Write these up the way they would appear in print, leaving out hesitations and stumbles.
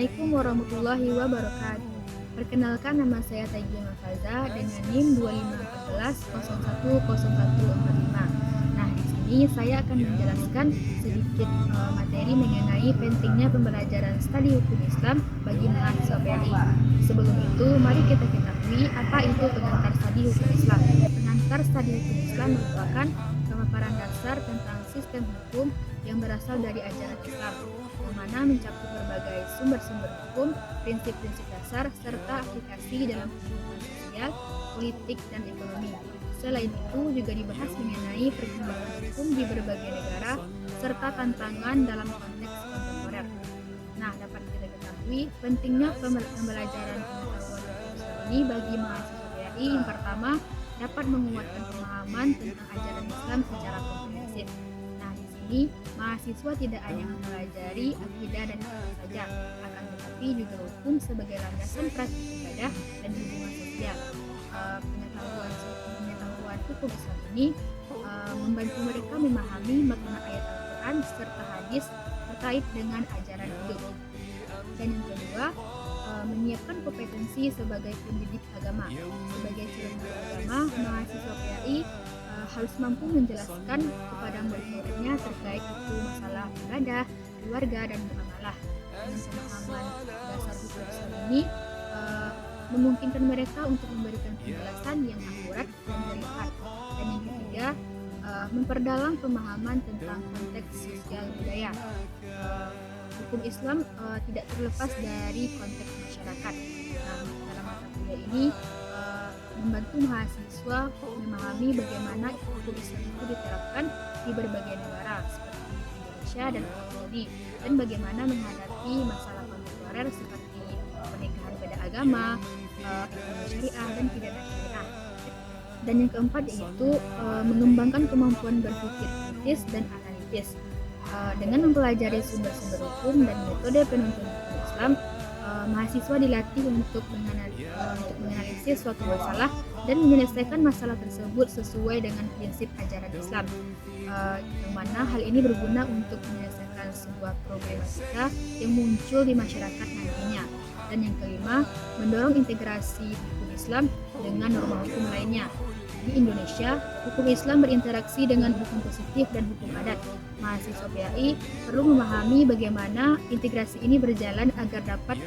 Assalamualaikum warahmatullahi wabarakatuh. Perkenalkan, nama saya Taijin Mafaza dengan NIM 2514010145. Nah, di sini saya akan menjelaskan sedikit materi mengenai pentingnya pembelajaran studi hukum Islam bagi mahasiswa PAI. Sebelum itu, mari kita ketahui apa itu pengantar studi hukum Islam. Pengantar studi hukum Islam merupakan pemaparan dasar tentang sistem hukum yang berasal dari ajaran Islam, yang mana mencakup berbagai sumber-sumber hukum, prinsip-prinsip dasar, serta aplikasi dalam kehidupan sosial, politik, dan ekonomi. Selain itu, juga dibahas mengenai perkembangan hukum di berbagai negara, serta tantangan dalam konteks kontemporer. Nah, dapat kita ketahui pentingnya pembelajaran pengetahuan hukum Islam ini bagi mahasiswa PAI. Yang pertama, dapat menguatkan pemahaman tentang ajaran Islam secara komprehensif. Ini mahasiswa tidak hanya mempelajari akidah dan agama saja, akan tetapi juga hukum sebagai landasan praktik ibadah dan hubungan sosial. Pengetahuan hukum Islam ini membantu mereka memahami makna ayat Al-Quran serta hadis terkait dengan ajaran hidup. Dan yang kedua, menyiapkan kompetensi sebagai pendidik agama. Sebagai calon guru agama, mahasiswa PAI harus mampu menjelaskan kepada murid-muridnya terkait itu masalah ibadah, keluarga, dan muamalah. Dengan pemahaman dasar hukum Islam ini memungkinkan mereka untuk memberikan penjelasan yang akurat dan bermanfaat. Dan yang ketiga, memperdalam pemahaman tentang konteks sosial budaya. Hukum Islam tidak terlepas dari konteks masyarakat. Nah, dalam mata kuliah ini membantu mahasiswa memahami bagaimana hukum Islam itu diterapkan di berbagai negara seperti Indonesia dan Arab Saudi, dan bagaimana menghadapi masalah kontemporer seperti pernikahan beda agama, ekonomi syariah, dan pidana syariah. Dan yang keempat yaitu mengembangkan kemampuan berpikir kritis dan analitis. Dengan mempelajari sumber-sumber hukum dan metode penuntun hukum Islam, mahasiswa dilatih untuk menganalisis suatu masalah dan menyelesaikan masalah tersebut sesuai dengan prinsip ajaran Islam, yang mana hal ini berguna untuk menyelesaikan sebuah problematika yang muncul di masyarakat nantinya. Dan yang kelima, mendorong integrasi hukum Islam dengan norma hukum lainnya. Di Indonesia, hukum Islam berinteraksi dengan hukum positif dan hukum adat. Mahasiswa PAI perlu memahami bagaimana integrasi ini berjalan agar dapat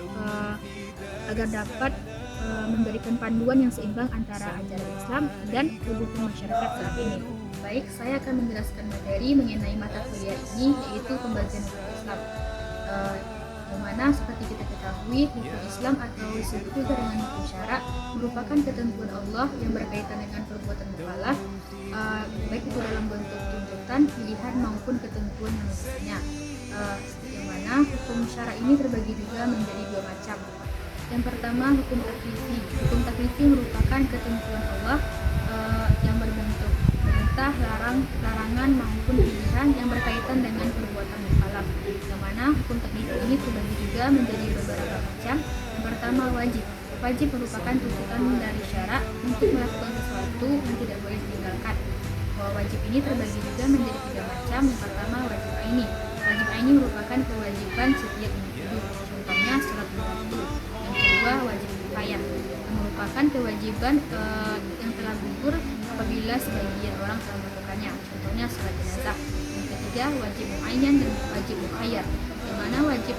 memberikan panduan yang seimbang antara ajaran Islam dan kebutuhan masyarakat saat ini. Baik, saya akan menjelaskan materi mengenai mata kuliah ini, yaitu pembagian hukum Islam. Yang mana seperti kita ketahui, hukum Islam atau disebut juga dengan hukum syara merupakan ketentuan Allah yang berkaitan dengan perbuatan mukallaf, baik itu dalam bentuk tuntutan, pilihan maupun ketentuan yang lainnya. Yang mana hukum syara ini terbagi juga menjadi dua macam. Yang pertama, hukum taklifi. Hukum taklifi merupakan ketentuan Allah yang berbentuk perintah, larangan maupun pilihan yang berkaitan dengan perbuatan mukallaf. Yang mana hukum taklifi ini terbagi juga menjadi beberapa macam. Yang pertama, wajib. Wajib merupakan tuntutan dari syara untuk melakukan sesuatu yang tidak boleh ditinggalkan. Bahwa wajib ini terbagi juga menjadi tiga macam. Yang pertama, wajib aini. Wajib aini merupakan kewajiban setiap individu. Contohnya sholat lima waktu. Yang kedua, wajib kifayah, yang merupakan kewajiban yang telah gugur apabila sebagian orang telah melakukannya. Contohnya sholat jenazah. Yang ketiga, wajib muayyan dan wajib mukhayyar, di mana wajib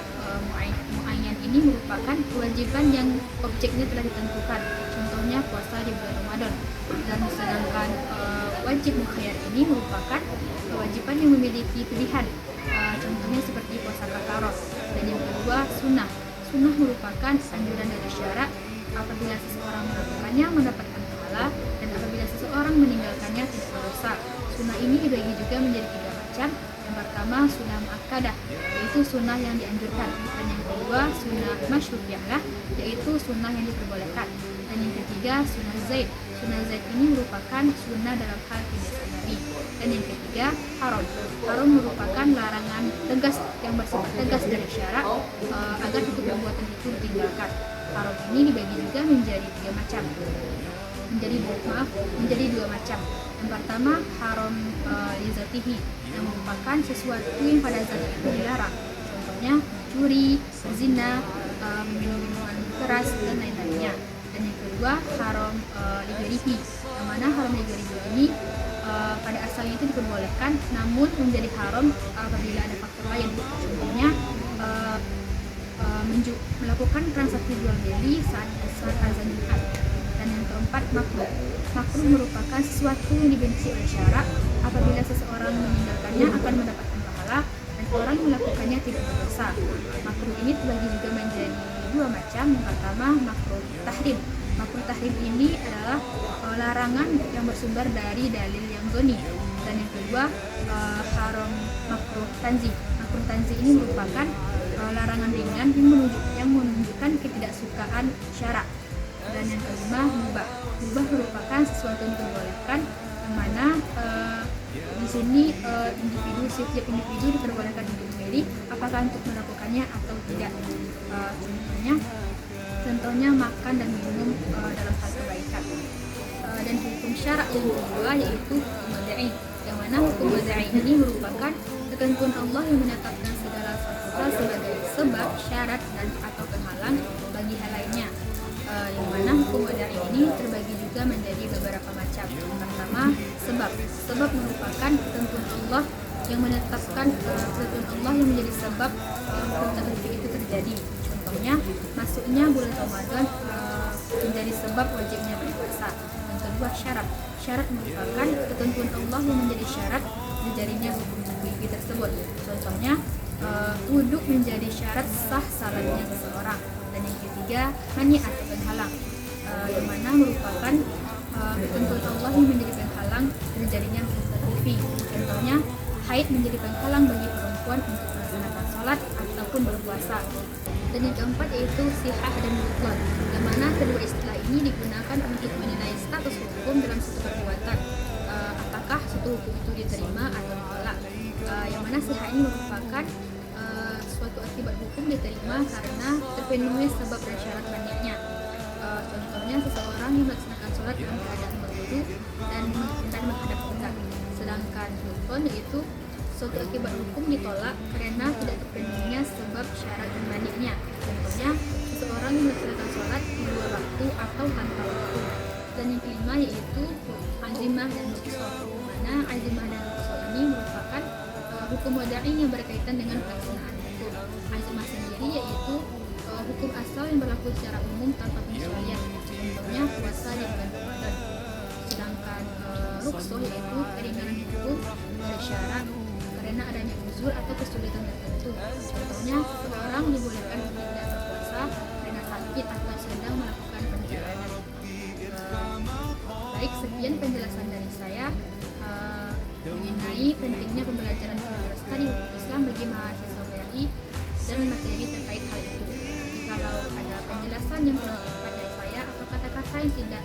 muayyan ini merupakan kewajiban yang objeknya telah ditentukan. Contohnya puasa di bulan Ramadan. Dan sedangkan wajib mukhayyar ini merupakan kewajiban yang memiliki pilihan. Contohnya seperti puasa kafaroh. Dan yang kedua, sunnah. Sunnah merupakan anjuran dari syara. Apabila seseorang melakukannya mendapatkan pahala, dan apabila seseorang meninggalkannya tidak berdosa. Sunnah ini dibagi juga menjadi tiga macam. Yang pertama, sunnah muakkadah, yaitu sunnah yang dianjurkan. Dan yang kedua, sunnah masyru'iyah, yaitu sunnah yang diperbolehkan. Dan yang ketiga, sunnah zaid. Sunnah zaid ini merupakan sunnah dalam hal kebiasaan Nabi. Dan yang ketiga, haram. Haram merupakan larangan tegas yang bersifat tegas dari syara agar itu perbuatan itu ditinggalkan. Haram ini dibagi juga menjadi tiga macam. Menjadi dua macam. Yang pertama, haram lizatihi, yang merupakan sesuatu yang pada zatnya itu dilarang. Contohnya curi, zina, minum minuman keras dan lain-lainnya. Dan yang kedua haram ligerihi, yang mana haram ligerihi ini pada asalnya itu diperbolehkan, namun menjadi haram apabila ada faktor lain. Contohnya melakukan transaksi jual beli saat azan Jumat. Dan yang keempat makruh. Makruh merupakan sesuatu yang dibenci oleh syarak. Apabila seseorang meninggalkannya akan mendapatkan pahala dan orang melakukannya tidak berdosa. Makruh ini terbagi juga menjadi dua macam. Yang pertama makruh tahrim. Makruh tahrim ini adalah larangan yang bersumber dari dalil yang zoni. Dan yang kedua haram makruh tanzih. Makruh tanzih ini merupakan larangan ringan yang menunjukkan ketidaksukaan syarak. Dan yang kelima mubah. Mubah merupakan sesuatu yang diperbolehkan, yang mana di sini setiap individu diperbolehkan untuk memilih apakah untuk melakukannya atau tidak. Contohnya makan dan minum dalam hal kebaikan. Dan hukum syarak yang kedua yaitu hukum wadai, yang mana hukum wadai ini merupakan ketentuan Allah yang menetapkan segala sesuatu sebagai sebab, syarat dan atau penghalang bagi hal lainnya. Yang mana hukum wadai ini terbagi juga menjadi beberapa macam. Yang pertama sebab. Sebab merupakan ketentuan Allah yang menetapkan ketentuan Allah yang menjadi sebab ketentuan itu terjadi. Contohnya masuknya bulan Ramadan menjadi sebab wajibnya berpuasa. Yang kedua syarat. Syarat merupakan ketentuan Allah yang menjadi syarat terjadinya hukum fikih tersebut. Contohnya wudhu menjadi syarat sah salatnya seseorang. Dan yang ketiga mani atau penghalang, yang mana merupakan ketentuan Allah yang menjadi penghalang terjadinya hukum fikih. Contohnya haid menjadi penghalang bagi perempuan untuk melaksanakan sholat ataupun berpuasa. Dan yang keempat yaitu sihah dan butlan, yang mana kedua istilah ini digunakan untuk menilai status hukum dalam suatu perbuatan, apakah suatu hukum itu diterima atau ditolak. Yang mana sihah ini merupakan suatu akibat hukum diterima karena terpenuhi sebab dan syarat banyaknya. Contohnya seseorang yang melaksanakan sholat dalam keadaan berwudu dan menghadap kiblat. Sedangkan butlan yaitu suatu akibat hukum ditolak karena tidak terpenuhinya sebab syarat dan banyaknya. Contohnya seseorang yang melaksanakan sholat di luar waktu atau tanpa waktu. Dan yang kelima yaitu azimah dan nuqsah, mana azimah dan nuqsah ini merupakan hukum wadai yang berkaitan dengan pelaksanaan hukum. Azimah sendiri yaitu hukum asal yang berlaku secara umum tanpa pengecualian. Contohnya puasa di bulan Ramadan. Sedangkan nuqsah yaitu keringanan hukum dari syarat karena adanya uzur atau kesulitan tertentu. Contohnya seseorang dibolehkan untuk tidak berpuasa karena sakit atau sedang melakukan perjalanan. Baik, sekian penjelasan dari saya mengenai pentingnya pembelajaran studi hukum Islam bagi mahasiswa WRI dan materi terkait hal itu. Kalau ada penjelasan yang kurang tepat dari saya atau kata-kata yang tidak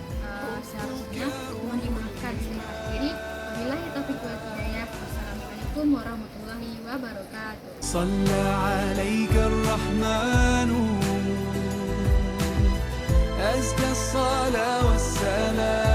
seharusnya, mohon dimaafkan. Saya akhiri. Wabillahi taufiq wal hidayah. Wassalamualaikum warahmatullahi wabarakatuh. Shalla 'alaika ar-Rahmanu azka as-salah was-salam.